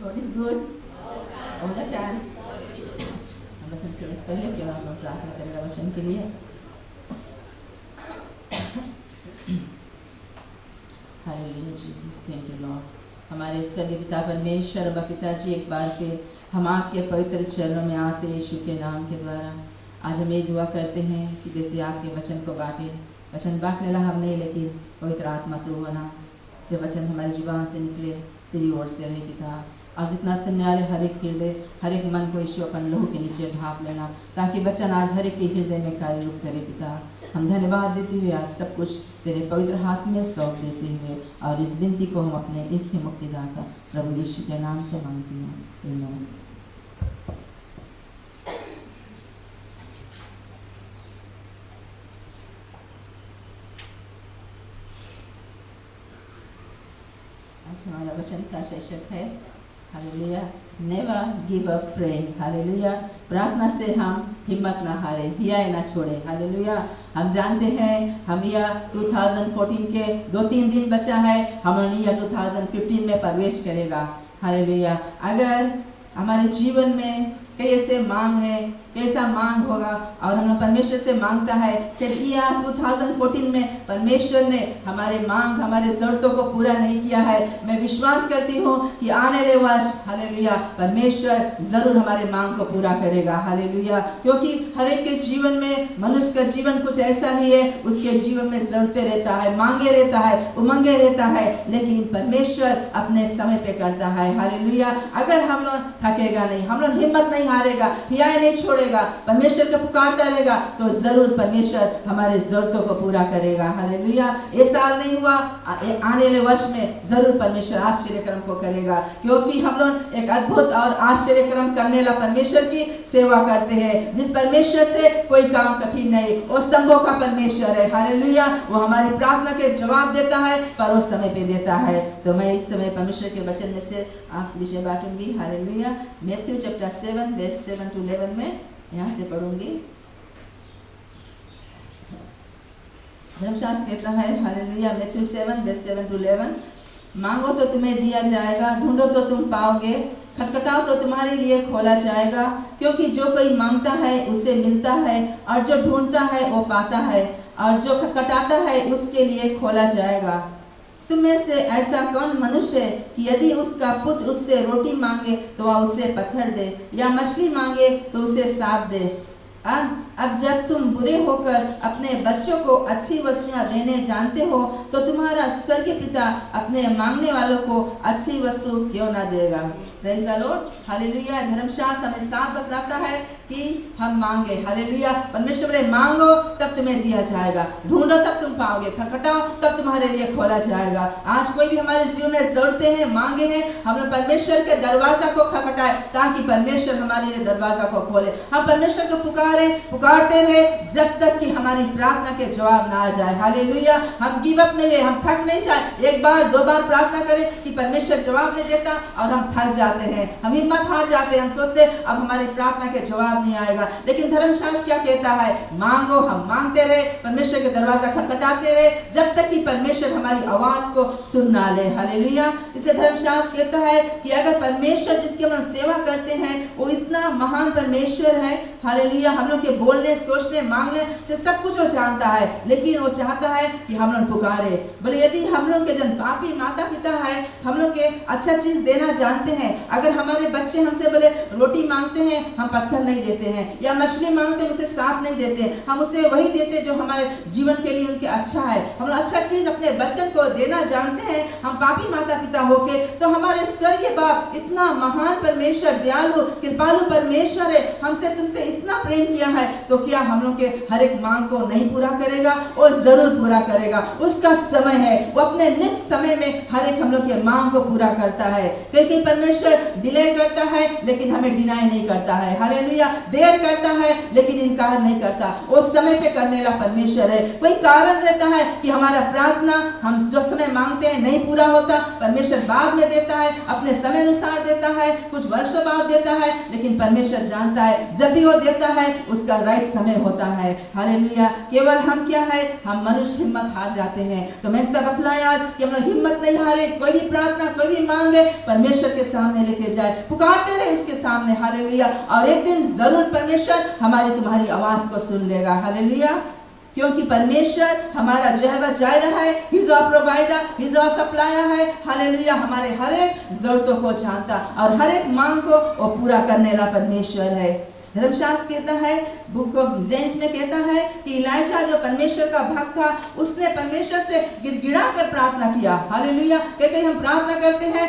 God is good all the time. हम वचन से इस पहले कि हम प्रार्थना करेंगे वचन के लिए। Hallelujah Jesus, thank you Lord. हमारे स्वर्गीय पिता परमेश्वर और पिताजी, एक बार फिर हम आपके पवित्र चरणों में आते यीशु के नाम के द्वारा आज हम ये दुआ करते हैं कि जैसे आपके वचन को बांटे, वचन बांटने वाला हम नहीं लेकिन पवित्र आत्मा तो होना, जब वचन हमारी जुबान से निकले तेरी ओर से रहे पिता, और जितना सुनने वाले हर एक हृदय हर एक मन को यीशु अपन लहू के नीचे ढांप लेना, ताकि वचन आज हर एक के हृदय में कार्य रूप करे पिता। हम धन्यवाद देते हुए आज सब कुछ तेरे पवित्र हाथ में सौंप देते हुए और इस विनती को हम अपने एक ही मुक्तिदाता प्रभु यीशु के नाम से मांगती हूँ, आमीन। आज हमारा वचन का शीर्षक है hallelujah, never give up praying. Hallelujah, प्रार्थना से हम हिम्मत ना हारे, हिया ना छोड़े। हालेलुया, हम जानते हैं हम यह 2014 के 2-3 दिन बचा है, हमारे यह 2015 में प्रवेश करेगा। हालेलुया, अगर हमारे जीवन में कई ऐसे मांग है, कैसा मांग होगा और हम वर्षों से मांगता है, सिर्फ ईयर 2014 में परमेश्वर ने हमारे मांग हमारे जरूरतों को पूरा नहीं किया है। मैं विश्वास करती हूँ कि आने वाले वर्ष हालेलुया परमेश्वर जरूर हमारे मांग को पूरा करेगा। हालेलुया, क्योंकि हर एक के जीवन में, मनुष्य का जीवन कुछ ऐसा ही है, उसके जीवन में जरूरतें रहता है, मांगे रहता है, उमंगे रहता है, लेकिन परमेश्वर अपने समय पे करता है। हालेलुया, अगर हम लोग थकेगा नहीं, हम लोग हिम्मत नहीं हारेगा, हिया नहीं छोड़ेगा, परमेश्वर को पुकारता रहेगा, तो जरूर परमेश्वर हमारे जरूरतों को पूरा करेगा। हालेलुया, ये साल नहीं हुआ, आने वाले वर्ष में जरूर परमेश्वर आश्चर्य कर्म को करेगा, क्योंकि हम लोग एक अद्भुत और आश्चर्य कर्म करने वाला परमेश्वर की सेवा करते हैं। जिस परमेश्वर से कोई काम कठिन नहीं, वो संभव का परमेश्वर है। हालेलुया, वो हमारी प्रार्थना के जवाब देता है, पर वो समय पे देता है। तो मैं इस समय परमेश्वर के वचन में से आपके विषय बांटूंगी। Hallelujah, Matthew chapter 7 verse 7 to 11 में यहाँ से पढ़ूंगी। धर्मशास्त्र कहता है, हालेलुया, मैथ्यू 7 वर्स 7 to 11, मांगो तो तुम्हें दिया जाएगा, ढूंढो तो तुम पाओगे, खटखटाओ तो तुम्हारे लिए खोला जाएगा। क्योंकि जो कोई मांगता है उसे मिलता है, और जो ढूंढता है वो पाता है, और जो खटखटाता है उसके लिए खोला जाएगा। तुम में से ऐसा कौन मनुष्य है कि यदि उसका पुत्र उससे रोटी मांगे तो वह उसे पत्थर दे, या मछली मांगे तो उसे सांप दे? अब जब तुम बुरे होकर अपने बच्चों को अच्छी वस्तुएं देने जानते हो, तो तुम्हारा स्वर्गीय पिता अपने मांगने वालों को अच्छी वस्तु क्यों ना देगा। Praise the Lord, hallelujah. धर्मशास्त्र हमें साफ बतलाता है कि हम मांगे। हालेलुया, परमेश्वर बोले मांगो तब तुम्हें दिया जाएगा, ढूंढो तब तुम पाओगे, खटखटाओ तब तुम्हारे लिए खोला जाएगा। आज कोई भी हमारे जीवन में जरूरतें हैं, मांगे हैं, हम लोग परमेश्वर के दरवाजा को खटखटाए, ताकि परमेश्वर हमारे लिए दरवाजा को खोले। हम परमेश्वर को पुकारते रहे जब तक कि हमारी प्रार्थना के जवाब ना आ जाए। हालेलुया, हम गिव अप नहीं है, हम थक नहीं जाए। एक बार 2 बार प्रार्थना करें कि परमेश्वर जवाब नहीं देता और हम थक जाते हैं, हम हिम्मत हार जाते हैं, हम सोचते हैं अब हमारी प्रार्थना के जवाब नहीं आएगा। लेकिन धर्मशास्त्र क्या कहता है? मांगो, हम मांगते रहे, परमेश्वर के दरवाजा खटखटाते रहे जब तक कि परमेश्वर हमारी आवाज को सुन ना ले। हालेलुया, इसलिए धर्मशास्त्र कहता है कि अगर परमेश्वर जिसकी हम सेवा करते हैं वो इतना महान परमेश्वर है, हालेलुया, हम लोग के बोलने, सोचने, मांगने से सब कुछ वो जानता है, लेकिन वो चाहता है कि हम लोग पुकारे। बोले यदि हम लोग के जन पापी माता पिता है, हम लोग के अच्छा चीज देना जानते हैं, अगर हमारे बच्चे हमसे बोले रोटी मांगते हैं, हम पत्थर नहीं देते हैं, या मछली मांगते हैं उसे सांप नहीं देते, हम उसे वही देते जो हमारे जीवन के लिए उनके अच्छा है। हम अच्छा चीज अपने बच्चन को देना जानते हैं, हम पापी माता पिता होके, तो हमारे स्वर्गीय बाप इतना महान परमेश्वर, दयालु कृपालु परमेश्वर है, हमसे तुमसे इतना प्रेम किया है, तो क्या हम लोग के हर एक मांग को नहीं पूरा करेगा? वो जरूर पूरा करेगा। उसका समय है, वो अपने नित्य समय में हर एक हम लोग के मांग को पूरा करता है। क्योंकि परमेश्वर डिले करता है लेकिन हमें डिनाई नहीं करता है। हालेलुया, देर करता है लेकिन इनकार नहीं करता, वो समय पे करने वाला परमेश्वर है। कोई कारण रहता है कि हमारा प्रार्थना हम जो समय मांगते हैं नहीं पूरा होता, परमेश्वर बाद में देता है, अपने समय अनुसार देता है, कुछ वर्षों बाद देता है, लेकिन परमेश्वर जानता है जब भी वो देता है उसका राइट समय होता है। हालेलुया। केवल हम क्या है, हम मनुष्य हिम्मत हार जाते हैं। तो मैंने तब बतलाया कि हम लोग हिम्मत नहीं हारे, कोई भी प्रार्थना कोई भी मांगे परमेश्वर के सामने लेके जाए, पुकारते रहे उसके सामने। हालेलुया। और एक दिन जरूर परमेश्वर हमारी तुम्हारी आवाज को सुन लेगा। हालेलुया। क्योंकि परमेश्वर हमारा जेहवा जायरा है, he is our provider, he is our supplier है। हालेलुया। हमारे हर एक जरूरतों को जानता और हर एक मांग को वो पूरा करने वाला परमेश्वर है। धर्मशास्त्र कहता है, बुक ऑफ जेम्स में कहता है कि इलाइजा जो परमेश्वर का भक्त था, उसने परमेश्वर से गिड़गिड़ा कर प्रार्थना किया। हालेलुया। क्योंकि हम प्रार्थना करते हैं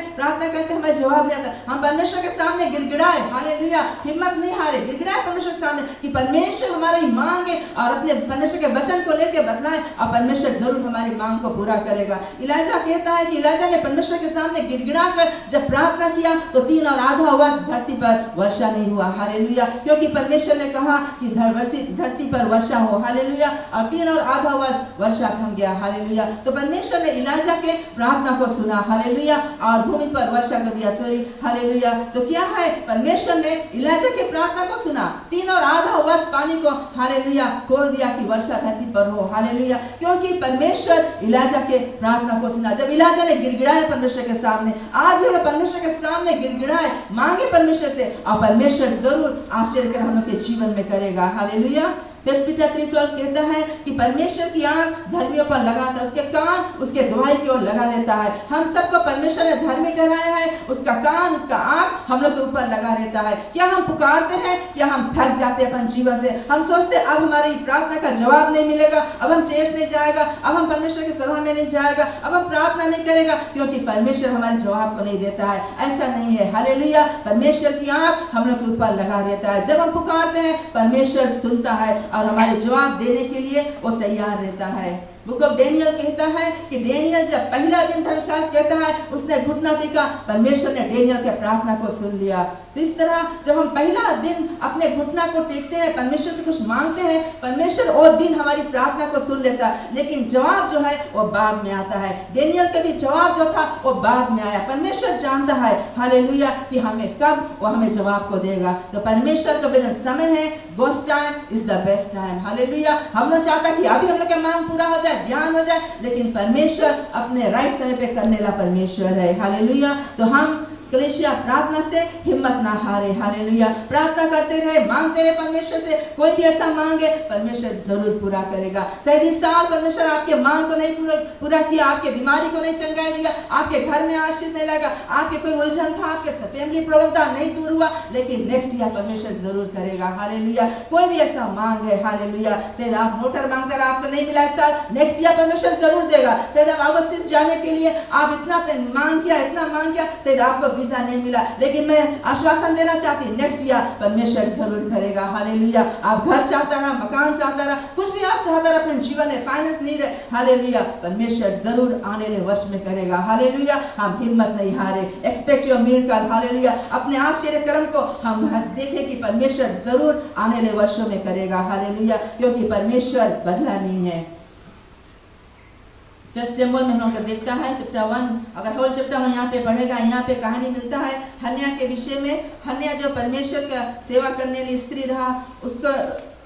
हमें जवाब नहीं आता, हम परमेश्वर के सामने गिड़गिड़ाए। हालेलुया। हिम्मत नहीं हारे, गिड़गिड़ाए परमेश्वर के सामने कि परमेश्वर हमारी मांगे और अपने परमेश्वर के वचन को लेकर बतलाए और परमेश्वर जरूर हमारी मांग को पूरा करेगा। इलाइजा कहता है कि इलाइजा ने परमेश्वर के सामने गिड़गिड़ा कर जब प्रार्थना किया तो 3 और आधा वर्ष धरती पर वर्षा नहीं हुआ। हालेलुया। क्योंकि परमेश्वर ने कहा कि धरती पर वर्षा हो। हालेलुया। और 3 और आधा वर्ष वर्षा थम गया। हालेलुया। तो परमेश्वर ने इलाइजा के प्रार्थना को सुना। हालेलुया। और भूमि पर वर्षा कर दिया। सॉरी। हालेलुया। तो क्या है, परमेश्वर ने इलाइजा के प्रार्थना को सुना, 3 और आधा वर्ष पानी को हालेलुया खोल दिया कि वर्षा धरती पर हो। हालेलुया। क्योंकि परमेश्वर इलाइजा के प्रार्थना को सुना। जब इलाइजा ने गिड़गिड़ाए परमेश्वर के सामने, आज भी परमेश्वर के सामने गिड़गिड़ाए, मांगे परमेश्वर से और परमेश्वर जरूर आश्चर्य कर हम लोग के जीवन में करेगा। हालेलुया। फर्स्ट पीटर 3:12 कहता है कि परमेश्वर की आंख धर्मियों पर लगाता है, उसके कान उसके दुहाई की ओर लगा रहता है। हम सबको परमेश्वर ने धर्मी ठहराया है, उसका कान उसका आंख हम लोग के ऊपर लगा रहता है। क्या हम पुकारते हैं, क्या हम थक जाते हैं अपन जीवन से, हम सोचते अब हमारी प्रार्थना का जवाब नहीं मिलेगा, अब हम चर्च नहीं जाएगा, अब हम परमेश्वर की सभा में नहीं जाएगा, अब हम प्रार्थना नहीं करेगा क्योंकि परमेश्वर हमारे जवाब को नहीं देता है। ऐसा नहीं है। हालेलुया। परमेश्वर की आंख हम लोग के ऊपर लगा रहता है। जब हम पुकारते हैं परमेश्वर सुनता है और हमारे जवाब देने के लिए वो तैयार रहता है। बुक ऑफ डेनियल कहता है कि डेनियल जब पहला दिन धर्मशास्त्र कहता है उसने घुटना टेका, परमेश्वर ने डेनियल के प्रार्थना को सुन लिया। तो इस तरह जब हम पहला दिन अपने घुटना को टेकते हैं, परमेश्वर से कुछ मांगते हैं, परमेश्वर वो दिन हमारी प्रार्थना को सुन लेता है, लेकिन जवाब जो है वो बाद में आता है। डेनियल का भी जवाब जो था वो बाद में आया। परमेश्वर जानता है हालेलुया कि हमें कब वो हमें जवाब को देगा। तो परमेश्वर का बेहद समय है, God's time is the best time। Hallelujah. हम लोग चाहता कि अभी हम लोग का मांग पूरा हो जाए, ज्ञान हो जाए, लेकिन परमेश्वर अपने राइट समय पे करने वाला परमेश्वर है। हालेलुया। तो हम कलीसिया प्रार्थना से हिम्मत ना हारे। हालेलुया। प्रार्थना करते रहे, मांगते रहे परमेश्वर से। कोई भी ऐसा मांगे परमेश्वर जरूर पूरा करेगा। शायद इस साल परमेश्वर आपके मांग को नहीं पूरा किया, आपके बीमारी को नहीं चंगाई दिया, आपके घर में आशीष नहीं लगा, आपके कोई उलझन था, आपके फैमिली प्रॉब्लम था, नहीं दूर हुआ, लेकिन नेक्स्ट ईयर परमेश्वर जरूर करेगा। हालेलुया। कोई भी ऐसा मांग है, हालेलुया, शायद आप मोटर मांगते रहे, आपको नहीं मिला इस साल, नेक्स्ट ईयर परमेश्वर जरूर देगा। शायद आप ओवरसीज जाने के लिए आप इतना मांग किया, शायद आपको वीजा नहीं मिला, लेकिन मैं आश्वासन देना चाहती नेक्स्ट ईयर परमेश्वर जरूर करेगा। हालेलुया। आप घर चाहता रहा, मकान चाहता रहा, कुछ भी आप चाहता रहा अपने जीवन में, फाइनेंस नीड है, हालेलुया, परमेश्वर जरूर आने वाले वर्ष में करेगा। हालेलुया। हम हिम्मत नहीं हारे, एक्सपेक्ट योर मिरेकल। हालेलुया। अपने आश्चर्य कर्म को हम देखें कि परमेश्वर जरूर आने वाले वर्षों में करेगा। हालेलुया। क्योंकि परमेश्वर बदला नहीं है। फर्स्ट सिंबल में हम लोग देखता है चैप्टर 1, अगर होल चैप्टर हम यहाँ पे पढ़ेगा, यहाँ पे कहानी मिलता है हन्या के विषय में। हन्या जो परमेश्वर का सेवा करने वाली स्त्री रहा,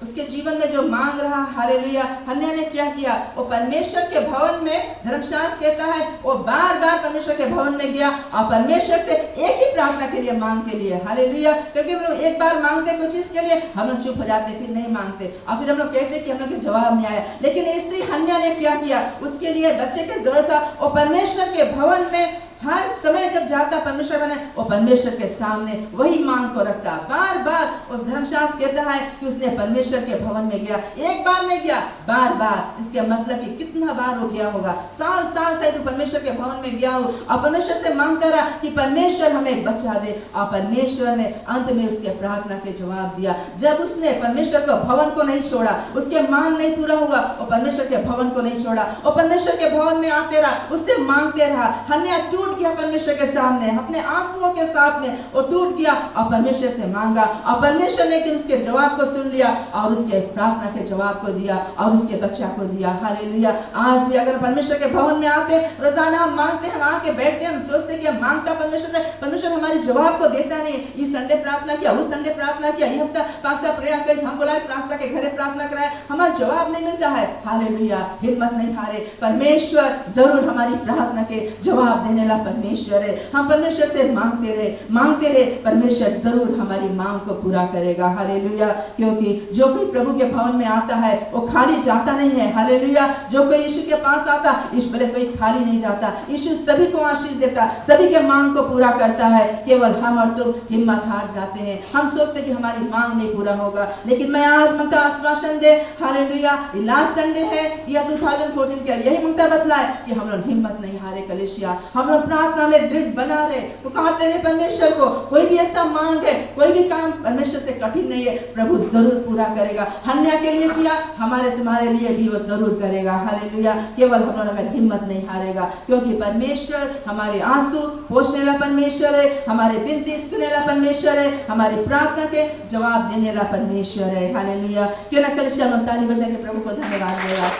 उसके जीवन में जो मांग रहा, हालेलुया, हन्या ने क्या किया, वो परमेश्वर के भवन में, धर्मशास्त्र कहता है वो बार बार परमेश्वर के भवन में गया और परमेश्वर से एक ही प्रार्थना के लिए, मांग के लिए। हालेलुया। क्योंकि हम लोग एक बार मांगते कोई चीज के लिए, हम लोग चुप हो जाते, फिर नहीं मांगते और फिर हम लोग कहते कि हम लोग के जवाब नहीं आया। लेकिन स्त्री हन्या ने क्या किया, उसके लिए बच्चे की जरूरत था, वो परमेश्वर के भवन में हर समय जब जाता परमेश्वर बने, वो परमेश्वर के सामने वही मांग को रखता। बार बार उस धर्मशास्त्र कहता है कि उसने परमेश्वर के भवन में गया, एक बार नहीं गया, बार बार। इसके मतलब कि कितना बार हो गया होगा, साल साल से तो परमेश्वर के भवन में गया हो और परमेश्वर से मांगता रहा कि परमेश्वर हमें एक बच्चा दे, और परमेश्वर ने अंत में उसके प्रार्थना के जवाब दिया। जब उसने परमेश्वर के भवन को नहीं छोड़ा, उसके मांग नहीं पूरा हुआ, और परमेश्वर के भवन को नहीं छोड़ा, और परमेश्वर के भवन में आते रहा, उससे मांगते रहा। हन्या टूट टूट गया परमेश्वर के सामने, अपने आंसुओं के साथ में वो टूट गया और परमेश्वर से मांगा और परमेश्वर ने उसके जवाब को सुन लिया और उसके प्रार्थना के जवाब को दिया और उसके बच्चा को दिया। हालेलुया। आज भी अगर परमेश्वर के भवन में आते, रोजाना हम मांगते हैं, वहां के बैठते हैं, हम सोचते हैं कि हम मांगता परमेश्वर से, परमेश्वर हमारे जवाब को देता नहीं। इस संडे प्रार्थना किया, उस संडे प्रार्थना किया, ये हफ्ता पास्ता प्रेयर कर, हम बोला प्रार्थना के घरे प्रार्थना कराए, हमारा जवाब नहीं मिलता है। हालेलुया। हिम्मत नहीं हारे, परमेश्वर जरूर हमारी प्रार्थना के जवाब देने वाला परमेश्वर है। हम परमेश्वर से मांगते रहे, परमेश्वर जरूर हमारी मांग को पूरा करेगा। हालेलुया। क्योंकि जो कोई प्रभु के भवन में आता है वो खाली जाता नहीं है। हालेलुया। जो कोई यीशु के पास आता, यीशु भले कोई खाली नहीं जाता, यीशु सभी को आशीष देता, सभी के मांग को पूरा करता है। केवल हम और तुम हिम्मत हार जाते हैं, हम सोचते कि हमारी मांग नहीं पूरा होगा। लेकिन मैं आज मांगता आश्वासन दे, हालेलुया, लास्ट संडे है या 2014 का, यही मांगता बतलाए कि हम लोग हिम्मत नहीं हारे कलीसिया, हम लोग प्रार्थना में दृढ़ बना रहे, पुकारते रहे परमेश्वर को। कोई भी ऐसा मांग है, कोई भी काम परमेश्वर से कठिन नहीं है, प्रभु जरूर पूरा करेगा। हन्या के लिए किया, हमारे तुम्हारे लिए भी वो जरूर करेगा। हालेलुया। केवल हम लोग अगर हिम्मत नहीं हारेगा, क्योंकि परमेश्वर हमारे आंसू पोंछने वाला परमेश्वर है, हमारे विनती सुनने वाला परमेश्वर है, हमारी प्रार्थना के जवाब देने वाला परमेश्वर है। हालेलुया। क्यों ना कलीसिया हम ताली बजा के प्रभु को धन्यवाद देगा।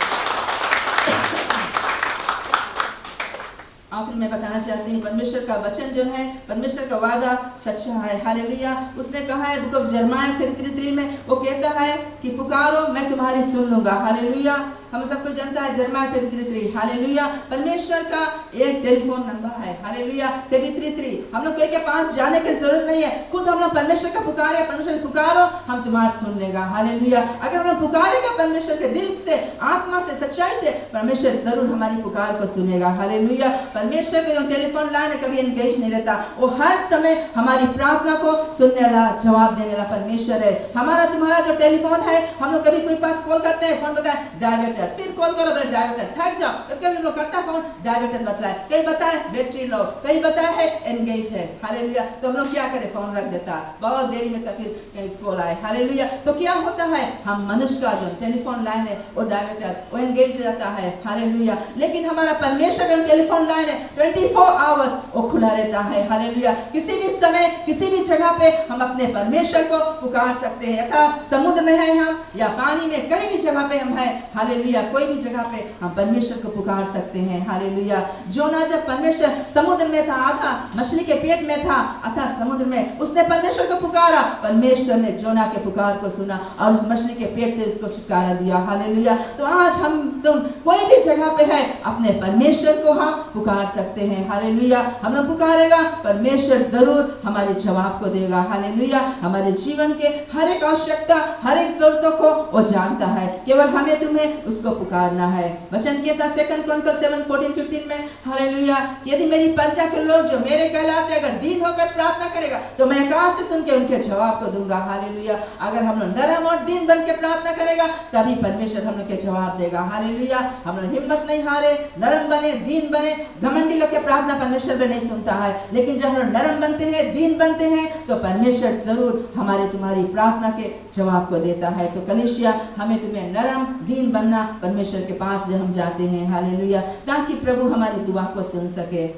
आखिर में बताना चाहती हूँ, परमेश्वर का वचन जो है, परमेश्वर का वादा सच्चा है। हालेलुया। उसने कहा है बुक ऑफ जर्माया 33 में, वो कहता है कि पुकारो मैं तुम्हारी सुन लूंगा। हालेलुया। हम सबको जानता है जर्माया 33। हालेलुया। परमेश्वर का एक टेलीफोन नंबर है। हालेलुया। 33। हम लोग के पास जाने की जरूरत नहीं है, खुद हम लोग परमेश्वर का पुकारे, परमेश्वर पुकारो हम तुम्हारा सुन लेगा। हालेलुया। अगर हम लोग पुकारेगा परमेश्वर के दिल से, आत्मा से, सच्चाई से, परमेश्वर जरूर हमारी पुकार को सुनेगा। हालेलुया। परमेश्वर का जो टेलीफोन लाइन है कभी एंगेज नहीं रहता, वो हर समय हमारी प्रार्थना को सुनने वाला, जवाब देने वाला परमेश्वर है। हमारा तुम्हारा जो टेलीफोन है, हम लोग कभी कोई पास कॉल करते हैं, फोन बताए डायवर्टेड, फिर कॉल करो डायवर्टेड, थक जाओ, कभी हम लोग करता है फोन डायवर्टेड बतलाए, कई बताए बैटरी लो, कई बताए है एंगेज है। हालेलुया। तो हम लोग क्या करें, फोन रख देता, बहुत देरी में तो फिर कॉल आए। हालेलुया। तो क्या होता है, हम मनुष्य का जो टेलीफोन लाइन है वो डायवर्टेड, वो एंगेज रहता है। हालेलुया। लेकिन हमारा परमेश्वर का टेलीफोन लाइन है 24 आवर्स वो खुला रहता है। हालेलुया। किसी भी समय, किसी भी जगह पे हम अपने परमेश्वर को पुकार सकते हैं, यथा समुद्र में है हम या पानी में, कहीं भी जगह पे हम है। हालेलुया। कोई भी जगह पे हम परमेश्वर को पुकार सकते हैं। हालेलुया। जोना जब परमेश्वर समुद्र में था, आधा मछली के पेट में था, अथा समुद्र में, उसने परमेश्वर को पुकारा, परमेश्वर ने जोना के पुकार को सुना और उस मछली के पेट से उसको छुटकारा दिया। हालेलुया। तो आज हम तुम कोई भी जगह पे है, अपने परमेश्वर को हम पुकार सकते हैं। हालेलुया। हम लोग पुकारेगा, परमेश्वर जरूर हमारे जवाब को देगा। हालेलुया। हमारे जीवन के हर एक आवश्यकता, हर एक जरूरतों को वो जानता है, केवल हमें तुम्हें उसको पुकारना है। वचन कहता 2 क्रॉनिकल 7:14-15 में, हालेलुया, यदि मेरी प्रजा के लोग जो मेरे कहलाते अगर दीन होकर प्रार्थना करेगा तो मैं आकाश से सुन के उनके जवाब को दूंगा। हालेलुया। अगर हम लोग नरम और दीन बन के प्रार्थना करेगा तभी परमेश्वर हम लोग के जवाब देगा। हालेलुया। हम लोग हिम्मत नहीं हारे, नरम बने, दीन बने। घमंडी लोग के प्रार्थना परमेश्वर भी नहीं सुनता है, लेकिन जब हम लोग नरम बनते हैं, दीन बनते हैं, तो परमेश्वर जरूर हमारी तुम्हारी प्रार्थना के जवाब को देता है। तो कलीसिया, हमें तुम्हें नरम दीन बनना, परमेश्वर के पास जब हम जाते हैं, हालेलुया, ताकि प्रभु हमारी दुआ को सुन सके।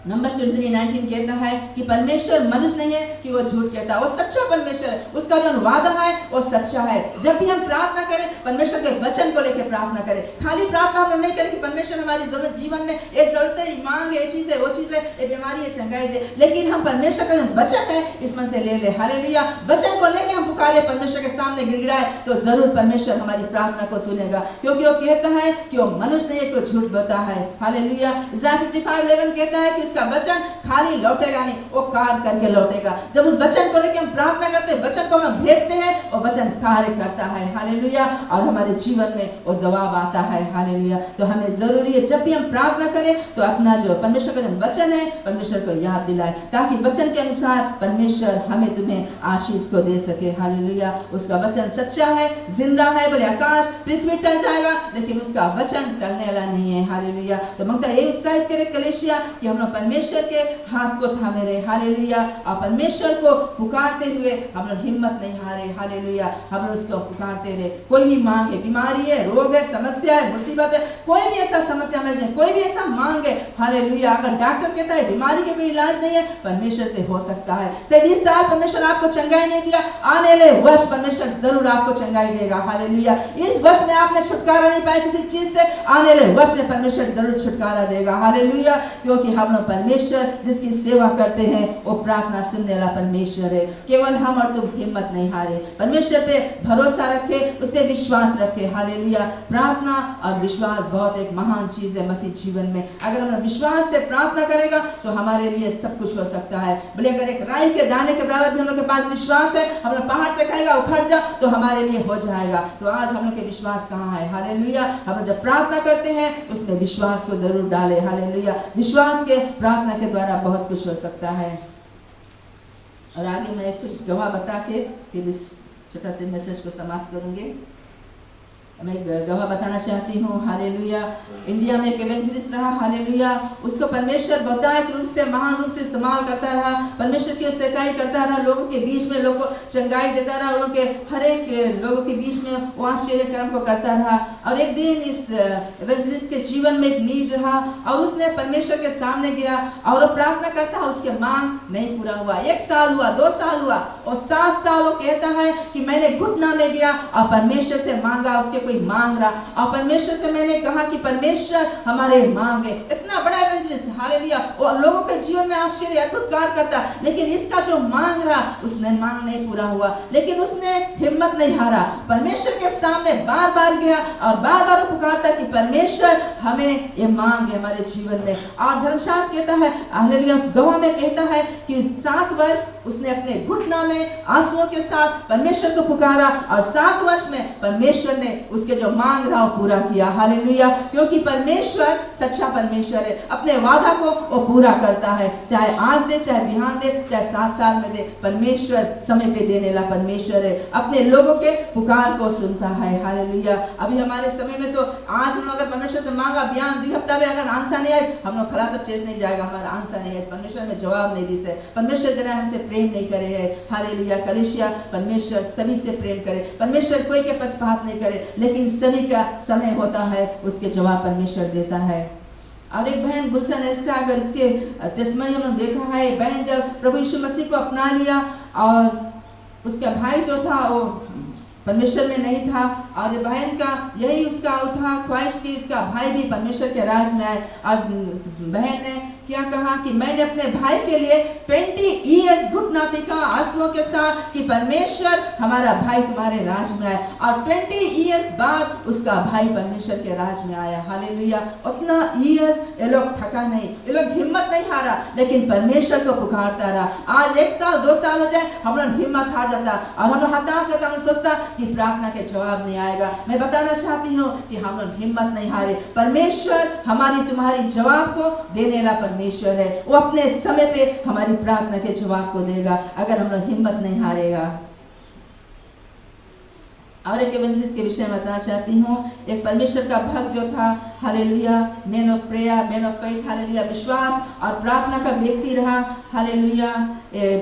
नंबर 23:19 कहता है कि परमेश्वर मनुष्य नहीं है कि वो झूठ कहता है, वो सच्चा परमेश्वर है, उसका जो वादा है वो सच्चा है। जब भी हम प्रार्थना करें, परमेश्वर के वचन को लेकर प्रार्थना करें। खाली प्रार्थना हम नहीं करें कि परमेश्वर हमारी जीवन में ये जरूरत है, मांग है, ये चीज है, वो चीज है, ये बीमारी है, चंगाई दे, लेकिन हम परमेश्वर का जो वचन है इस मन से ले ले। हालेलुया। वचन को लेकर हम पुकारे, परमेश्वर के सामने गिड़गिड़ाए, तो जरूर परमेश्वर हमारी प्रार्थना को सुनेगा, क्योंकि वो कहता है कि वो मनुष्य नहीं है, तो झूठ बोलता है। हालेलुया। इज़ाया 55:11 कहता है कि उसका वचन खाली लौटेगा नहीं, वो कार्य करके लौटेगा। जब उस वचन को लेकर हम प्रार्थना करते हैं, वचन को हम भेजते हैं, वो वचन कार्य करता है। हालेलुया। और हमारे जीवन में वो जवाब आता है। हालेलुया। तो हमें जरूरी है जब भी हम प्रार्थना करें तो अपना जो परमेश्वर का जो वचन है परमेश्वर को याद दिलाए, ताकि वचन के अनुसार परमेश्वर हमें तुम्हें आशीष को दे सके। हालेलुया। उसका वचन सच्चा है, जिंदा है। बोले आकाश पृथ्वी टल जाएगा लेकिन उसका वचन टलने वाला नहीं है। हालेलुया। तो मंगता ये उत्साहित करे कलीसिया कि हम लोग परमेश्वर के हाथ को थामे रहे, हालेलुया। और परमेश्वर को पुकारते हुए हम लोग हिम्मत नहीं हारे, हालेलुया। हम लोग उसको पुकारते रहे। कोई भी मांग है, बीमारी है, रोग है, समस्या है, मुसीबत है, कोई भी ऐसा समस्या मेरे लिए, कोई भी ऐसा मांग है, हालेलुया। अगर डॉक्टर कहता है बीमारी के कोई इलाज नहीं है, परमेश्वर से हो सकता है। शायद इस साल परमेश्वर आपको चंगाई नहीं दिया, आने वाले वर्ष परमेश्वर जरूर आपको चंगाई देगा, हालेलुया। इस वर्ष में आपने छुटकारा नहीं पाया किसी चीज से, आने वाले वर्ष में परमेश्वर जरूर छुटकारा देगा, हालेलुया। क्योंकि हम लोग परमेश्वर जिसकी सेवा करते हैं वो प्रार्थना सुनने वाला परमेश्वर है। केवल हम और तुम हिम्मत नहीं हारे, परमेश्वर पे भरोसा रखे, उस पर विश्वास रखे, हालेलुया। प्रार्थना और विश्वास बहुत एक महान चीज है मसीह जीवन में। अगर हम विश्वास से प्रार्थना करेगा तो हमारे लिए सब कुछ हो सकता है। बोले अगर एक राई के दाने के बराबर भी हम लोग के पास विश्वास है, हम लोग पहाड़ से कहेगा उखड़ जा, तो हमारे लिए हो जाएगा। तो आज हम लोग के विश्वास कहाँ है, हालेलुया। हम लोग जब प्रार्थना करते हैं उसमें विश्वास को जरूर डाले, हालेलुया। विश्वास के प्रार्थना के द्वारा बहुत कुछ हो सकता है। और आगे मैं कुछ गवाह बता के फिर इस छोटा से मैसेज को समाप्त करूंगी। मैं गवाह बताना चाहती हूँ, हालेलुया। इंडिया में एक इवेंजलिस्ट रहा, हालेलुया। उसको परमेश्वर बहुतायत रूप से, महान रूप से इस्तेमाल करता रहा। परमेश्वर की सेवकाई करता रहा, लोगों के बीच में लोगों को चंगाई देता रहा, लोगों के हर एक लोगों के बीच में वो आश्चर्य कर्म को करता रहा। और एक दिन इस इवेंजलिस्ट के जीवन में एक नीड रहा और उसने परमेश्वर के सामने गया और वो प्रार्थना करता है, उसके मांग नहीं पूरा हुआ। 1 साल हुआ, 2 साल हुआ और 7 साल वो कहता है कि मैंने घुटना में गया और परमेश्वर से मांगा, उसके कोई मांग रहा और परमेश्वर से मैंने कहा कि परमेश्वर हमारे मांगे। इतना बड़ा इवेंजलिस्ट, हालेलुया, और लोगों के जीवन में आश्चर्य अद्भुत कार्य करता, लेकिन इसका जो मांग रहा उसने मांग नहीं पूरा हुआ। लेकिन उसने हिम्मत नहीं हारा, परमेश्वर के सामने बार बार गया और बार बार पुकारता कि परमेश्वर हमें ये मांग है हमारे जीवन में। और धर्मशास्त्र कहता है, हालेलुया, गवाह में कहता है कि 7 वर्ष उसने अपने घुटना में आंसुओं के साथ परमेश्वर को पुकारा और 7 वर्ष में परमेश्वर ने उसके जो मांग रहा वो पूरा किया, हालेलुया। क्योंकि परमेश्वर सच्चा परमेश्वर है, अपने वादा को वो पूरा करता है, चाहे आज दे, चाहे बिहान दे, चाहे 7 साल में दे। परमेश्वर समय पे देने वाला परमेश्वर है, अपने लोगों के पुकार को सुनता है, हालेलुया। अभी हमारे समय में तो आज हम अगर परमेश्वर से मांगा, बिहान 2 हफ्ता में अगर आंसर नहीं आए, हम लोग खला सब चेज नहीं जाएगा, हमारा आंसर नहीं है, परमेश्वर में जवाब नहीं दी से, परमेश्वर जरा हमसे प्रेम नहीं करे है, हालेलुया। कलीसिया परमेश्वर सभी से प्रेम करे, परमेश्वर कोई के पक्षपात नहीं करे, लेकिन सभी का समय होता है उसके जवाब परमेश्वर देता है। और एक बहन गुलशन एस्टा, अगर इसके टेस्टमनी हमने देखा है, बहन जब प्रभु यीशु मसीह को अपना लिया और उसका भाई जो था वो परमेश्वर में नहीं था और ये बहन का यही उसका था ख्वाहिश की इसका भाई भी परमेश्वर के राज में आए। और बहन ने क्या कहा कि मैंने अपने भाई के लिए 20 ईयर्स घुटना टेका आंसुओं के साथ कि परमेश्वर हमारा भाई तुम्हारे राज में आए। और 20 ईयर्स बाद उसका भाई परमेश्वर के राज में आया, हालेलुया। उतना ईयर्स ये लोग थका नहीं, ये लोग हिम्मत नहीं हारा, लेकिन परमेश्वर को पुकारता रहा। आज 1 साल 2 साल हो जाए हम लोग हिम्मत हार जाता और हम लोग हताश होता, हम सोचता कि प्रार्थना के जवाब नहीं आएगा। मैं बताना चाहती हूँ कि हम लोग हिम्मत नहीं हारे, परमेश्वर हमारी तुम्हारी जवाब को देने वाला परमेश्वर है, वो अपने समय पे हमारी प्रार्थना के जवाब को देगा अगर हम लोग हिम्मत नहीं हारेगा। और एक इवेंजलिस्ट के विषय में बताना चाहती हूँ, एक परमेश्वर का भक्त जो था, hallelujah, man of prayer, man of faith, hallelujah, विश्वास और प्रार्थना का व्यक्ति रहा, हालेलुया,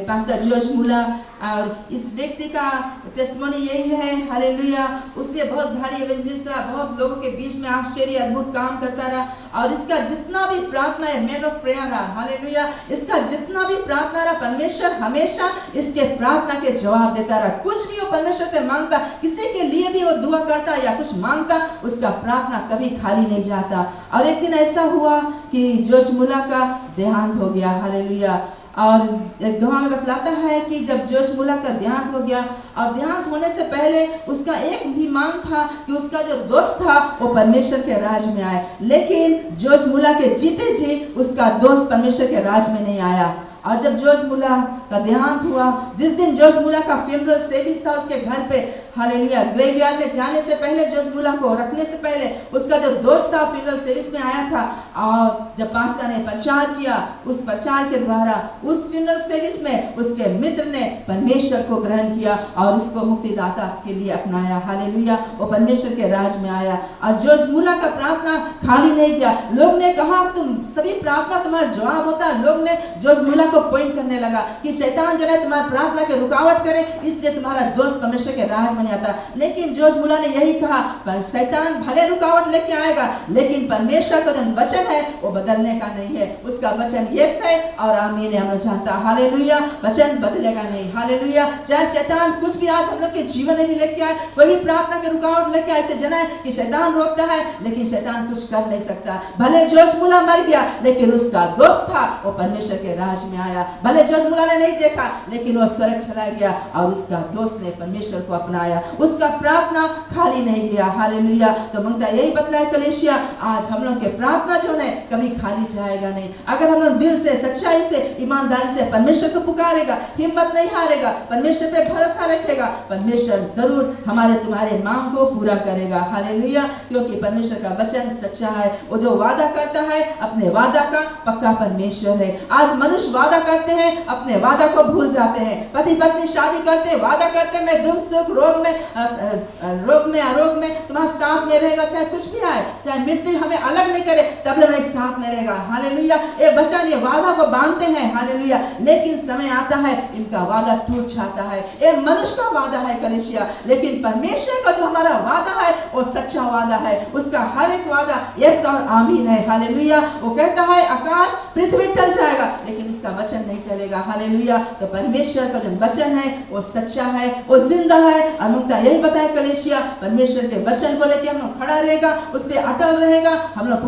पास्टर जॉर्ज मुला। और इस व्यक्ति का टेस्टिमनी यही है, हालेलुया, उससे बहुत भारी इवेंजलिस्ट रहा, बहुत लोगों के बीच में आश्चर्य अद्भुत काम करता रहा। और इसका जितना भी प्रार्थना है, मैन ऑफ प्रेयर रहा, हालेलुया, इसका जितना भी प्रार्थना रहा, परमेश्वर हमेशा इसके प्रार्थना के जवाब देता रहा। कुछ भी वो परमेश्वर से मांगता, किसी के लिए भी वो दुआ करता या कुछ मांगता, उसका प्रार्थना कभी खाली नहीं जाता। और एक दिन ऐसा हुआ कि जॉर्ज मुला का देहांत हो गया, हालेलुया। और गवाह में बतलाता है कि जब जॉर्ज मुला का देहांत हो गया और देहांत होने से पहले उसका एक भी मांग था कि उसका जो दोस्त था वो परमेश्वर के राज में आए, लेकिन जॉर्ज मुला के जीते जी उसका दोस्त परमेश्वर के राज में नहीं आया। और जब जॉर्ज मुला का देहांत हुआ, जिस दिन जॉर्ज मुला का फ्यूनरल सर्विस था उसके घर पे, हालेलुया। ग्रेवयार्ड में जाने से पहले जॉर्ज मुलर को रखने से पहले उसका जो दोस्त था फ्यूनरल सर्विस में आया था, और जब पास्टर ने प्रचार किया, उस प्रचार के द्वारा उस फ्यूनरल सर्विस में उसके मित्र ने परमेश्वर को ग्रहण किया और उसको मुक्तिदाता के लिए अपनाया। हालेलुया। वो परमेश्वर के राज में आया। और जॉर्ज मुलर का प्रार्थना खाली नहीं गया। लोग ने कहा तुम सभी प्रार्थना तुम्हारा जवाब होता है। लोग ने जॉर्ज मुलर को पॉइंट करने लगा कि शैतान जो है तुम्हारी प्रार्थना के रुकावट करे, इसलिए तुम्हारा दोस्त परमेश्वर के राज में आता। लेकिन जॉर्ज मुलर ने यही कहा, पर शैतान भले रुकावट लेके आएगा, लेकिन परमेश्वर का जो वचन है वो बदलने का नहीं है। उसका वचन यस है और आमीन है। हम लोग जानता हालेलुया, वचन बदलेगा नहीं। हालेलुया। चाहे शैतान कुछ भी आज हम लोग के जीवन में भी लेके आए, कोई भी प्रार्थना के रुकावट लेके आए, ऐसे जना है कि शैतान रोकता है, लेकिन शैतान कुछ कर नहीं सकता। भले जॉर्ज मुलर मर गया, लेकिन उसका दोस्त था वो परमेश्वर के राज में आया। भले जॉर्ज मुलर ने नहीं देखा, लेकिन वो स्वर्ग चला गया और उसका दोस्त ने परमेश्वर को अपनाया। उसका प्रार्थना खाली नहीं गया। हालेलुया। तो मंगता यही बतलाए कलीसिया, आज हम लोग के प्रार्थना जो है कभी खाली जाएगा नहीं। अगर हम लोग दिल से, सच्चाई से, ईमानदारी से परमेश्वर को पुकारेगा, हिम्मत नहीं हारेगा, परमेश्वर पे भरोसा रखेगा, परमेश्वर जरूर हमारे तुम्हारे मांग को पूरा करेगा। हालेलुया। क्योंकि परमेश्वर का वचन सच्चा है। वो जो वादा करता है अपने वादा का पक्का परमेश्वर है। आज मनुष्य वादा करते हैं, अपने वादा को भूल जाते हैं। पति पत्नी शादी करते, वादा करते मैं दुख सुख रोग में आरोग में तुम्हारे साथ में रहेगा, चाहे कुछ भी आए, चाहे मृत्यु हमें अलग नहीं करे, तब लोग एक साथ में रहेगा। हालेलुया। ये वचन, ये वादा को बांधते हैं। हालेलुया। लेकिन समय आता है इनका वादा टूट जाता है। ये मनुष्य का वादा है कलीसिया, लेकिन परमेश्वर का जो हमारा वादा है वो सच्चा वादा है। उसका हर एक वादा यस और आमीन है। हालेलुया। वो कहता है आकाश पृथ्वी टल जाएगा, लेकिन उसका वचन नहीं टलेगा। हालेलुया। तो परमेश्वर का जो वचन है वो सच्चा है, वो जिंदा है। और मुक्ता यही बताए कलीसिया, परमेश्वर के वचन को लेकर हम लोग खड़ा रहेगा, उस पर अटल रहेगा, हम लोग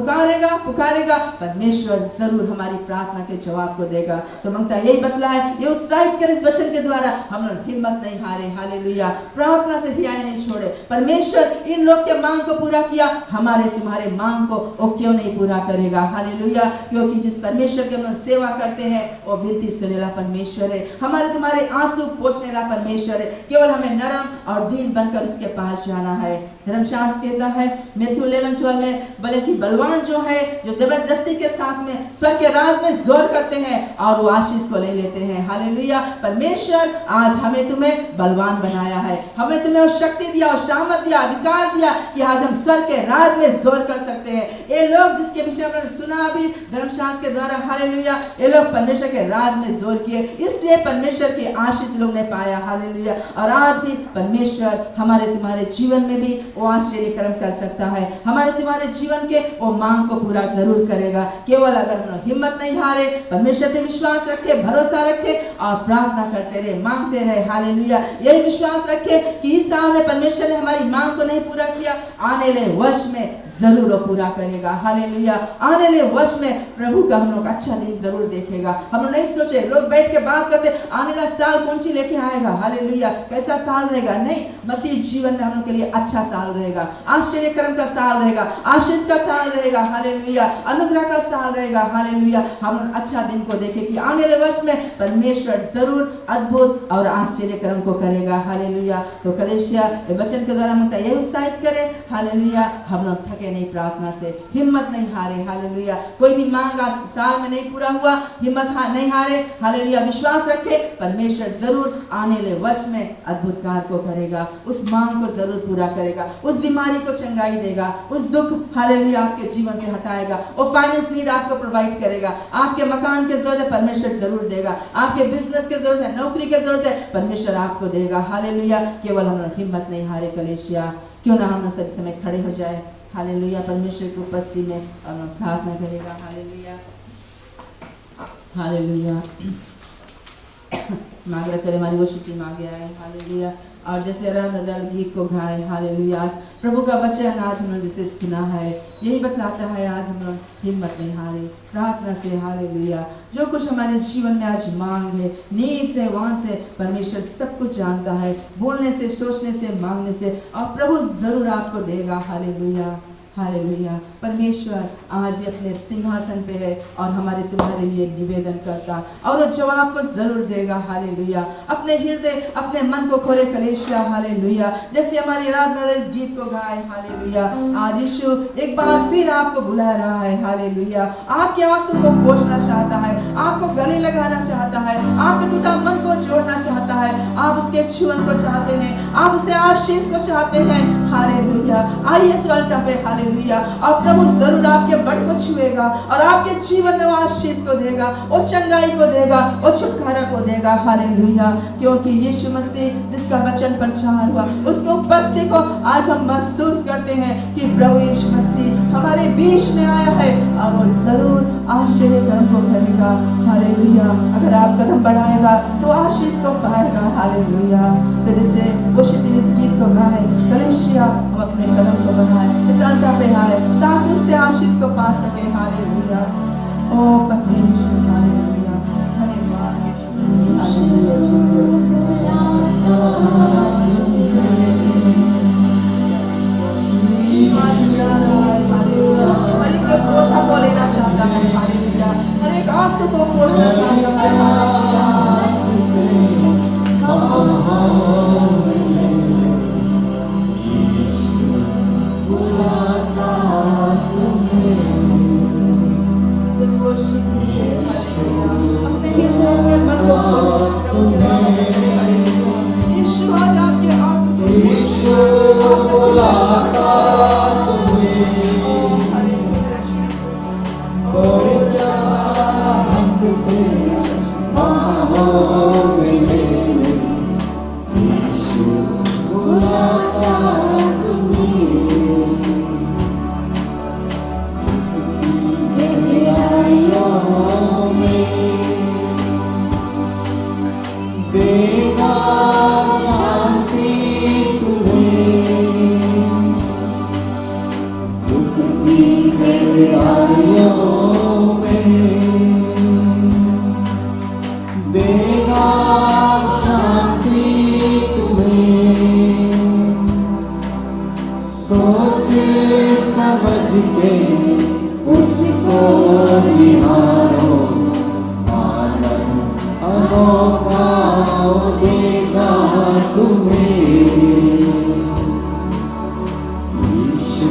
पुकारेगा, परमेश्वर जरूर हमारी प्रार्थना के जवाब को देगा। तो मुक्ता यही बतला है, ये उत्साहित कर इस वचन के द्वारा हम लोग हिम्मत नहीं हारे। हालेलुया। प्रार्थना से हियाए नहीं छोड़े। परमेश्वर इन लोग के मांग को पूरा किया, हमारे तुम्हारे मांग को वो क्यों नहीं पूरा करेगा। हालेलुया। क्योंकि जिस परमेश्वर के हम लोग सेवा करते हैं वो विनती सुनेला परमेश्वर है, हमारे तुम्हारे आंसू पोंछने वाला परमेश्वर है। केवल हमें नरम और दीन बनकर उसके पास जाना है। धर्मशास्त्र कहता है मैथ्यू 11:12 में, बोले कि बलवान जो है, जो जबरदस्ती के साथ में स्वर्ग के राज में जोर करते हैं और वो आशीष को ले लेते हैं। हालेलुया। परमेश्वर आज हमें तुम्हें बलवान बनाया है, हमें तुम्हें वो शक्ति दिया, और सामर्थ दिया, अधिकार दिया कि आज हम स्वर्ग के राज में जोर कर सकते हैं। ये लोग जिसके विषय में सुना अभी धर्मशास्त्र के द्वारा, हालेलुया, ये लोग परमेश्वर के राज में जोर किए, इसलिए परमेश्वर की आशीष लोग ने पाया। हालेलुया। और आज भी परमेश्वर हमारे तुम्हारे जीवन में भी वो आश्चर्य कर्म कर सकता है। हमारे तुम्हारे जीवन के वो मांग को पूरा जरूर करेगा। केवल अगर हम हिम्मत नहीं हारे, परमेश्वर पे विश्वास रखे, भरोसा रखे और प्रार्थना करते रहे, मांगते रहे। हालेलुया। यही विश्वास रखे कि इस साल में परमेश्वर ने हमारी मांग को नहीं पूरा किया, आने वाले वर्ष में जरूर वो पूरा करेगा। हालेलुया। आने वाले वर्ष में प्रभु का हम लोग अच्छा दिन जरूर देखेगा। हम लोग नहीं सोचे, लोग बैठ के बात करते आने वाला साल कौन सी लेके आएगा, हालेलुया, कैसा साल रहेगा। नहीं, मसीह जीवन में हम लोग के लिए अच्छा साल रहेगा, आश्चर्य कर्म का साल रहेगा, आशीष का साल रहेगा। हालेलुया। अनुग्रह का साल रहेगा। हालेलुया। हम अच्छा दिन को देखें कि आने वाले वर्ष में परमेश्वर जरूर अद्भुत और आश्चर्य कर्म को करेगा। हालेलुया। तो कलीसिया वचन के द्वारा हम यही उत्साहित करें। हालेलुया। हम लोग थके नहीं प्रार्थना से, हिम्मत नहीं हारे। हालेलुया। कोई भी मांग आज साल में नहीं पूरा हुआ, हिम्मत नहीं हारे। हालेलुया। विश्वास रखे, परमेश्वर जरूर आने वाले वर्ष में अद्भुत कार्य को करेगा, उस मांग को जरूर पूरा करेगा, उस बीमारी को चंगाई देगा, उस दुख हालेलुया आपके जीवन से हटाएगा, वो फाइनेंस नीड आपको प्रोवाइड करेगा, आपके मकान की जरूरत है परमेश्वर जरूर देगा, आपके बिजनेस की जरूरत है, नौकरी की जरूरत है, परमेश्वर आपको देगा। हालेलुया। केवल हम लोग हिम्मत नहीं हारे कलीसिया। क्यों ना हम लोग सभी समय खड़े हो जाए। हालेलुया। परमेश्वर की उपस्थिति में हम लोग प्रार्थना करेगा। हालेलुया। हालेलुया। मांग करें, हमारी वर्षिप टीम आगे आए। हालेलुया। और जैसे दल गीत को गाए। हालेलुया। आज प्रभु का वचन आज हम लोग जैसे सुना है, यही बतलाता है आज हम लोग हिम्मत नहीं हारे प्रार्थना से। हालेलुया। जो कुछ हमारे जीवन में आज मांग है, नींद से, वान से, परमेश्वर सब कुछ जानता है, बोलने से, सोचने से, मांगने से, और प्रभु जरूर आपको देगा। हालेलुया। हालेलुया। परमेश्वर आज भी अपने सिंहासन पे है और हमारे तुम्हारे लिए निवेदन करता और वो जवाब को जरूर देगा। हालेलुया। अपने हृदय अपने मन को खोले कलीसिया। हालेलुया। जैसे हमारी आराधना इस गीत को गाए। हालेलुया। आज यीशु एक बार फिर आपको बुला रहा है। हालेलुया। आपके आंसू को पोंछना चाहता है, आपको गले लगाना चाहता है, आपके टूटा मन को जोड़ना चाहता है। आप उसके छुअन को चाहते हैं, आप उसे आशीष को चाहते हैं। हालेलुया। आइए इस अल्टार पे। हालेलुया। और प्रभु जरूर आपके बड़ को छुएगा और आपके जीवन में वो आशीष को देगा, वो चंगाई को देगा, वो छुटकारा को देगा। हालेलुया। क्योंकि यीशु मसीह जिसका वचन प्रचार हुआ उसके उपस्थिति को आज हम महसूस करते हैं कि प्रभु यीशु मसीह हमारे बीच में आया है और वो जरूर आश्चर्य कर्म को करेगा। हालेलुया। अगर आप कदम बढ़ाएगा तो आशीष को पाएगा। हालेलुया। तो जैसे वो शिपिन इस गीत को गाए कलीसिया, हम अपने कदम को बढ़ाए, इस अल्टार पे आए ताकि उससे आशीष को पा सके। हालेलुया। ओ परमेश्वर। हालेलुया। धन्यवाद हालेलुया जीसस। यीशु आज बुला रहा है। हालेलुया। हर एक बोझा को लेना चाहता है। हालेलुया। हर एक आंसू को पोंछना चाहता है। अपने हृदय में मन को खोलो प्रभु के नाम में। हालेलुया। यीशु आज आपके आंसू को बुलाता तुम्हें। Hallelujah Jesus. बड़ी चाहत से बाहों में लेने यीशु बुलाता तुम्हें। गहराइयों में देगा शांति तुम्हें, दुख की गहराइयों में देगा शांति तुम्हें। सोच समझ के उसको निहारो, आनंद अनोखा देगा तुम्हें। यीशु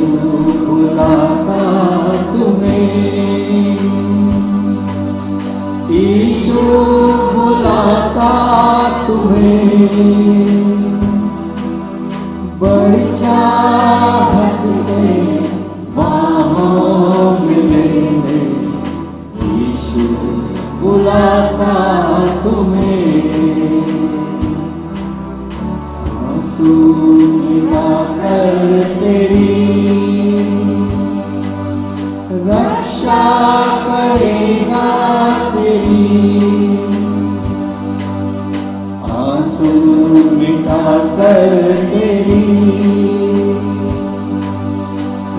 बुलाता तुम्हें, यीशु बुलाता तुम्हें। बड़ी चाहत से बाहों में लेने यीशु बुलाता तुम्हें। आंसू मिलाकर तेरी रक्षा करेगा तेरी। आंसू मिटाकर तेरी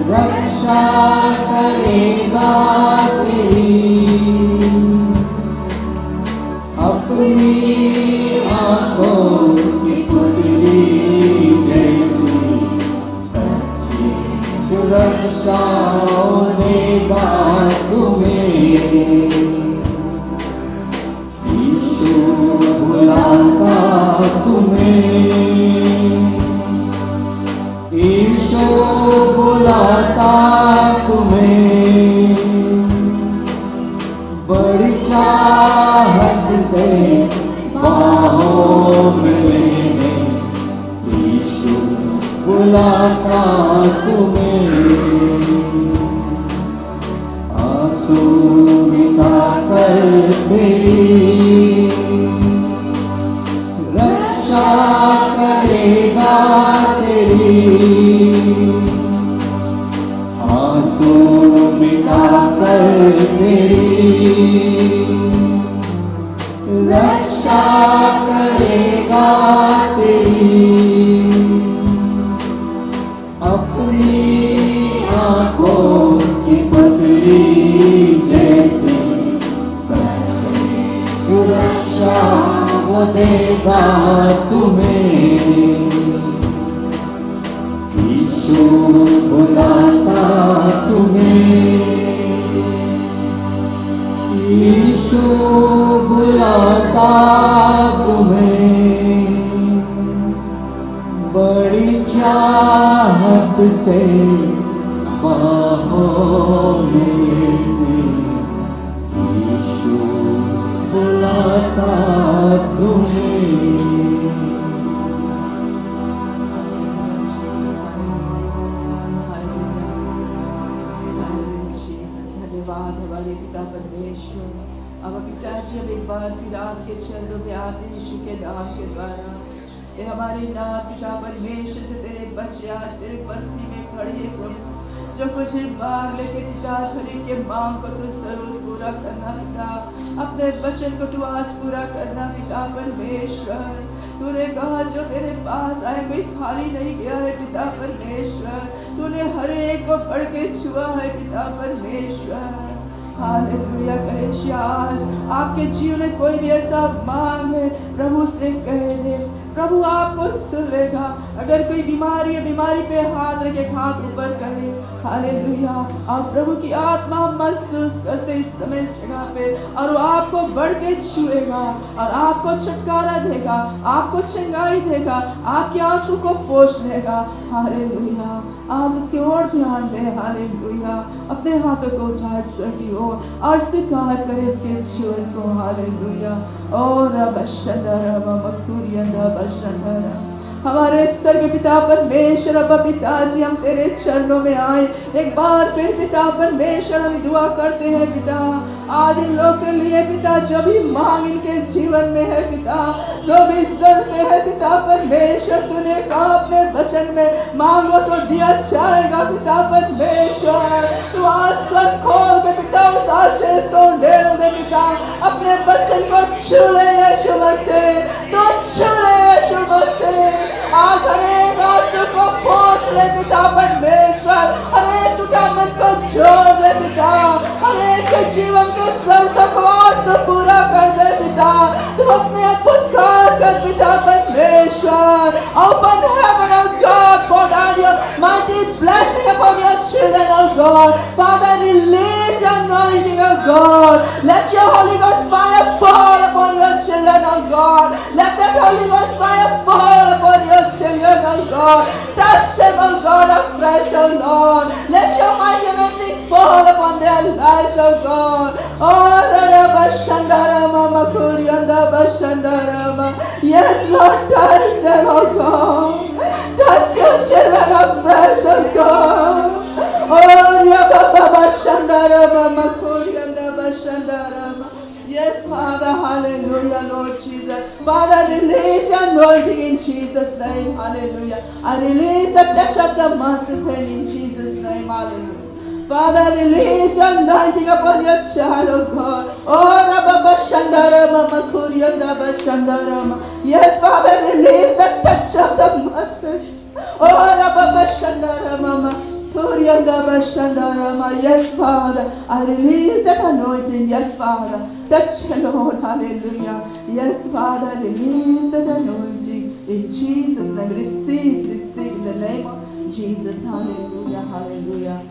रक्षा करेगा तेरी। अपनी आंखों की पुतली जैसी सच्ची सुरक्षा देगा तुम्हें। यीशु बुलाता तुम्हें, यीशु बुलाता तुम्हें। बड़ी चाहत से बाहों में लेने यीशु बुलाता तुम्हें। आंसू मिटाकर तेरी रक्षा करेगा तेरी। आंसू मिटाकर तेरी रक्षा करेगा तेरी। अपनी आंखों की पुतली जैसी सच्ची सुरक्षा वो देगा तुम्हें। बुलाता तुम्हें, यीशु बुलाता तुम्हें, बड़ी चाहत से बाहों में लेने, यीशु बुलाता तुम्हें। धन्यवाद हमारे पिता परमेश्वर। अब पिताजी अब एक बार फिर आपके चरणों में आते यीशु के नाम के द्वारा, ये हमारे नाम पिता परमेश्वर से तेरे बच्चे आज तेरे बस्ती में खड़े हैं प्रभु, जो कुछ मांग लेके पिता शरीर के मांग को तू जरूर पूरा करना पिता, अपने वचन को तू आज पूरा करना पिता परमेश्वर। तूने कहा जो तेरे पास आए कोई खाली नहीं गया है पिता परमेश्वर, तूने हर एक को बढ़ के छुआ है पिता परमेश्वर। हालेलुया कहे आज आपके जीवन में कोई भी ऐसा मांग है प्रभु से कह दे, प्रभु आपको सुन लेगा। अगर कोई बीमारी है बीमारी पे हाथ रखे, हाथ ऊपर करे। हालेलुया। आप प्रभु की आत्मा महसूस करते इस समय जगह पे, और वो आपको बढ़ के छुएगा और आपको छुटकारा देगा, आपको चंगाई देगा, आपके आंसू को पोंछ लेगा। हालेलुया। आज उसकी ओर ध्यान दे। हालेलुया। अपने हाथों को उठाए ईश्वर की ओर और स्वीकार करे उसके जीवन को। हालेलुया। और हमारे स्वर्गीय पिता परमेश्वर, अब पिताजी हम तेरे चरणों में आए एक बार फिर पिता परमेश्वर, हम दुआ करते हैं पिता आज इन लोगों के लिए पिता, जो भी मांग इनके जीवन में है पिता, जो भी दर्द में है पिता परमेश्वर, तूने कहा अपने वचन में मांगो तो दिया जाएगा पिता परमेश्वर। तू आसमान खोल के पिता उस आशीष को ढेल दे पिता, अपने वचन को छू ले यीशु मसीह, तो छू ले यीशु मसीह। आज हरेक आंसू को पोंछ ले पिता परमेश्वर, हरेक टूटा मन को जोड़ दे पिता, हरेक के जीवन के शर्तों को आज तो पूरा कर दे पिता। तुम अपने अद्भुत कार्य कर पिता परमेश्वर। Open heaven, oh God, pour down your mighty blessing upon your children, oh God. Father, release your anointing, oh God. Let your Holy Ghost fire fall upon your children, oh God. Let that Holy Ghost fire fall upon your children, oh God. Touch them, oh God, afresh, oh Lord. Let your mighty anointing fall upon their lives, oh God. Oh, yes, Lord, touch them, oh God. Touch your children afresh, oh God. Yes, Father, hallelujah, Lord Jesus. Father, release your anointing in Jesus' name, hallelujah. I release the touch of the Master's hand in Jesus' name, hallelujah. Father, release your anointing upon your child, oh God. Oh, Rabba Shandarama, Makurianda Bashandarama. Yes, Father, release the touch of the Master. Oh, Rabba Shandarama, Makurianda Bashandarama. Yes, Father, I release that anointing. Yes, Father, touch the Lord, hallelujah. Yes, Father, release that anointing in Jesus' name. Receive in the name of Jesus, hallelujah, hallelujah.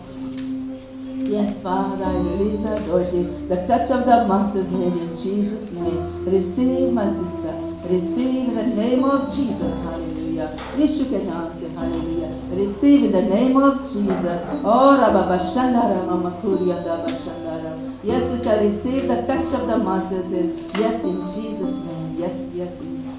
Yes, Father, I release the anointing, the touch of the Master's hand in Jesus' name. Receive, my sister. Receive in the name of Jesus. Hallelujah. Yeshu ke naam se. Hallelujah. Receive in the name of Jesus. Oh, Rabba Bashandara, Mama Kurianda Bashandara. Yes, sister, receive the touch of the Master's hand. Yes, in Jesus' name. Yes.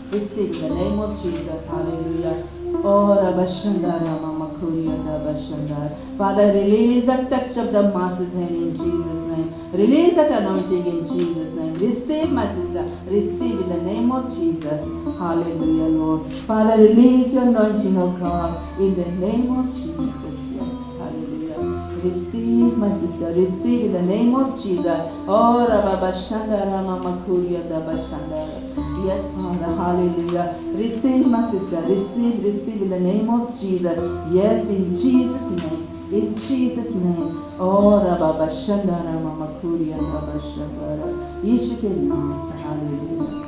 Receive in the name of Jesus. Hallelujah. Oh, Rabashandara, Mama Kurianda Bashandara. Father, release the touch of the Master's hand in Jesus' name. Release that anointing in Jesus' name. Receive, my sister. Receive in the name of Jesus. Hallelujah, Lord. Father, release your anointing, oh God, in the name of Jesus. Yes, hallelujah. Receive, my sister. Receive in the name of Jesus. Oh, Rabashandara, Mama Kurianda Bashandara. Yes, Father, hallelujah. Receive, my sister. Receive in the name of Jesus. Yes, in Jesus' name. In Jesus' name. Oh, Rabba Bashandara, Mama Kurianda Bashandara. Yeshu ke naam se. Hallelujah.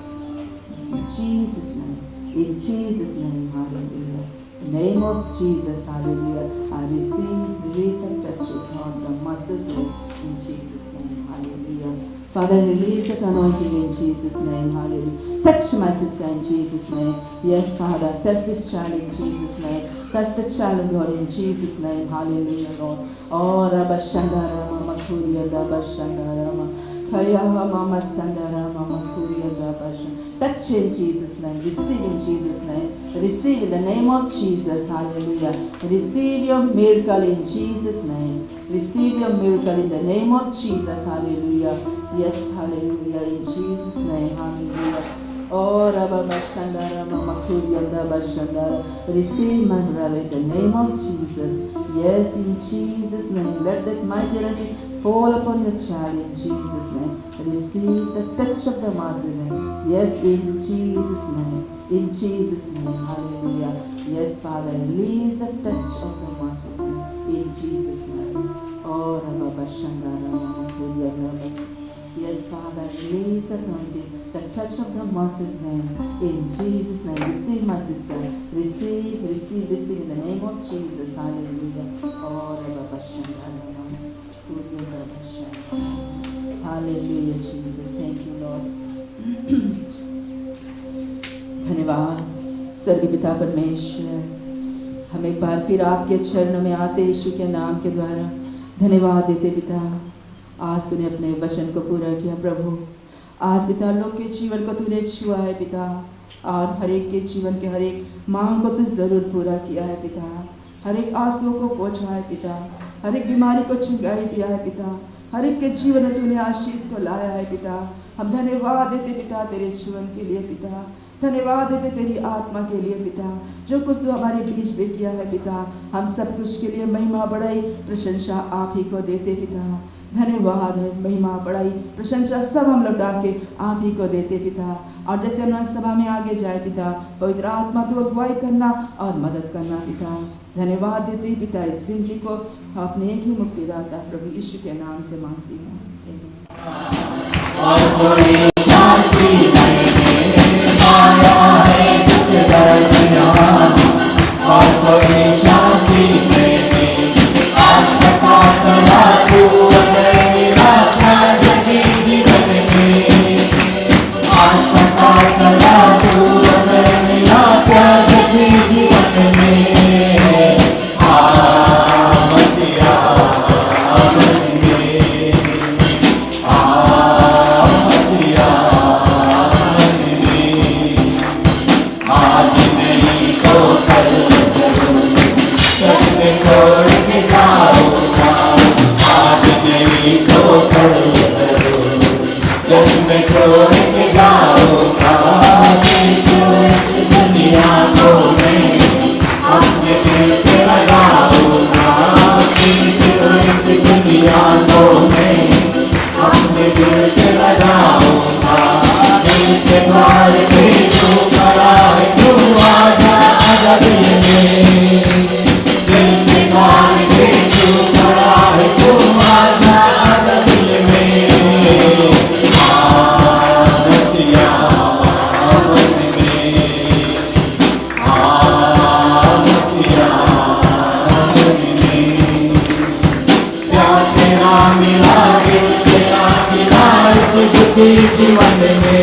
In Jesus' name. In Jesus' name. Hallelujah. Name of Jesus, hallelujah. I receive, release and touch it on the muscles in Jesus' name, hallelujah. Father, release that anointing in Jesus' name, hallelujah. Touch my sister in Jesus' name. Yes, Father, touch this child in Jesus' name. Touch the child, Lord, in Jesus' name, hallelujah, Lord. Oh, Rabba Shandarama, Makuriya, Rabba Shandarama. Kayaha Mama Sandarama, Makuriya, Rabba Shandarama. Touch in Jesus' name. Receive in Jesus' name. Receive in the name of Jesus. Hallelujah. Receive your miracle in Jesus' name. Receive your miracle in the name of Jesus. Hallelujah. Yes, hallelujah. In Jesus' name. Hallelujah. Oh, Rabba Bashandara, Mama Kurianda Bashandara. Receive my brother in the name of Jesus. Yes, in Jesus' name. Let that mighty anointing fall upon your child in Jesus' name. Receive the touch of the Master name. Yes, in Jesus' name. In Jesus' name. Hallelujah. Yes, Father, release the touch of the Master name. In Jesus' name. Oh, Rabba Bashandara, Mama Kurianda. Yes, Father, release the anointing, the touch of the Master's name. In Jesus' name. Receive, my sister. Receive, receive, receive in the name of Jesus. Hallelujah. Oh, Rabba Bashandara, Mama Kurianda Bashandara. Hallelujah, Jesus. Thank you, Lord. धन्यवाद स्वर्गीय पिता परमेश्वर, हम एक बार फिर आपके चरणों में आते यीशु के नाम के द्वारा धन्यवाद देते पिता। आज तूने अपने वचन को पूरा किया प्रभु। आज पिता लोग के जीवन को तूने छुआ है पिता, और हर एक के जीवन के हर एक मांग को तू जरूर पूरा किया है पिता। हर एक आंसुओं को पोंछा है पिता, हर एक बीमारी को छुड़ाई दिया है पिता, हर एक के जीवन में तूने आशीष को लाया है पिता। हम धन्यवाद देते पिता तेरे जीवन के लिए पिता, धन्यवाद देते तेरी आत्मा के लिए पिता, जो कुछ तू हमारे बीच में किया है पिता। हम सब कुछ के लिए महिमा बढ़ाई प्रशंसा आप ही को देते पिता। धन्यवाद है, महिमा बढ़ाई प्रशंसा सब हम लौटा के आप ही को देते पिता। और जैसे हम सभा में आगे जाए पिता, पवित्र आत्मा तू अगुवाई करना और मदद करना पिता। धन्यवाद देते ही पिता इस जिंदगी को अपने एक ही मुक्तिदाता प्रभु यीशु के नाम से मांगती हूँ। और कोई शांति नहीं पाया है तुझ दरमियान, और कोई शांति नहीं आज पता चला तू अगर मिला था जगी जीवन में, आज पता चला तू अगर मिला था जगी जीवन में। जीवन में